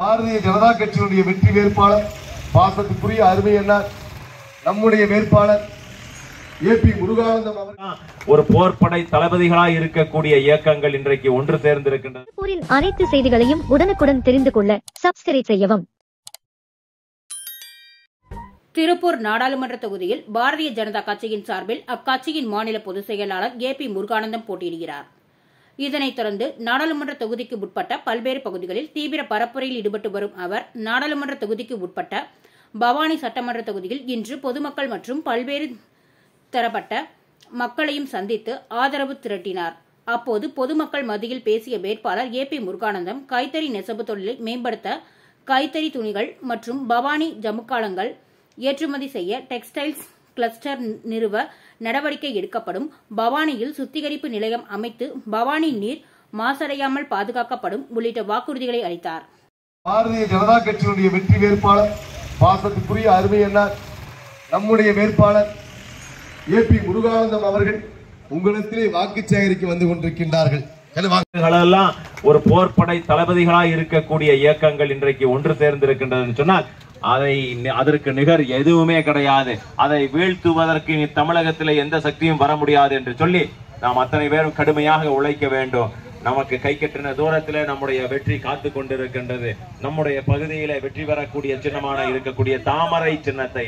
பாரதிய ஜனதா கட்சியினுடைய வெற்றி வேட்பாளர் பாசத்துக்குரிய அருமை அண்ணார் நம்முடைய வேட்பாளர் ஏபி முருகானந்தம் அவர்கள் ஒரு போர்ப்படை தளபதிகளாய் இருக்கக்கூடிய இயக்கங்கள் இன்றைக்கு ஒன்று சேர்ந்திருக்கின்றன. அனைத்து செய்திகளையும் உடனுக்குடன் தெரிந்து கொள்ள சப்ஸ்கிரைப் செய்யவும். திருப்பூர் நாடாளுமன்ற தொகுதியில் பாரதிய ஜனதா கட்சியின் சார்பில் அக்கட்சியின் மாநில பொதுச் செயலாளர் ஏபி முருகானந்தம் போட்டியிடுகிறார். இதனைத் தொடர்ந்து நாடாளுமன்ற தொகுதிக்கு உட்பட்ட பல்வேறு பகுதிகளில் தீவிர பரப்புரையில் ஈடுபட்டு வரும் அவர் நாடாளுமன்ற தொகுதிக்கு உட்பட்ட பவானி சட்டமன்ற தொகுதியில் இன்று பொதுமக்கள் மற்றும் பல்வேறு தரப்பட்ட மக்களையும் சந்தித்து ஆதரவு திரட்டினார். அப்போது பொதுமக்கள் மத்தியில் பேசிய வேட்பாளர் ஏபி முருகானந்தம் கைத்தறி நெசவு தொழிலை மேம்படுத்த கைத்தறி துணிகள் மற்றும் பவானி ஜமுக்காலங்கள் ஏற்றுமதி செய்ய டெக்ஸ்டைல்ஸ் கிளஸ்டர் நிறுவ நடவடிக்கை எடுக்கப்படும், பவானியில் சுத்திகரிப்பு நிலையம் அமைத்து பவானி நீர் மாசடையாமல் பாதுகாக்கப்படும் உள்ளிட்ட வாக்குறுதிகளை அளித்தார். பாரதிய ஜனதா கட்சியினுடைய வெற்றி வேட்பாளர் பாசத்துக்குரிய அருமை அண்ணார் நம்முடைய வேட்பாளர் ஏபி முருகானந்தம் அவர்கள் உங்களிடத்திலே வாக்கு சேகரிக்க வந்து கொண்டிருக்கின்றார்கள். ஒரு போர்ப்படை தளபதிகளாய் இருக்கக்கூடிய இயக்கங்கள் இன்றைக்கு ஒன்று சேர்ந்திருக்கின்றன சொன்னால் அதற்கு நிகர் எதுவுமே கிடையாது. அதை வீழ்த்துவதற்கு தமிழகத்தில் எந்த சக்தியும் வர முடியாது என்று சொல்லி நாம் அத்தனை பேரும் கடுமையாக உழைக்க வேண்டும். நமக்கு கை கட்டின தூரத்திலே நம்முடைய வெற்றி காத்து கொண்டிருக்கின்றது. நம்முடைய பகுதியில வெற்றி பெறக்கூடிய சின்னமான இருக்கக்கூடிய தாமரை சின்னத்தை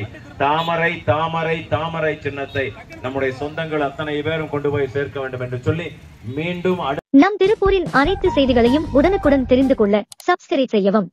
தாமரை சின்னத்தை நம்முடைய சொந்தங்கள் அத்தனை பேரும் கொண்டு போய் சேர்க்க வேண்டும் என்று சொல்லி மீண்டும் நம் திருப்பூரின் அனைத்து செய்திகளையும் உடனுக்குடன் தெரிந்து கொள்ள சப்ஸ்கிரைப் செய்யவும்.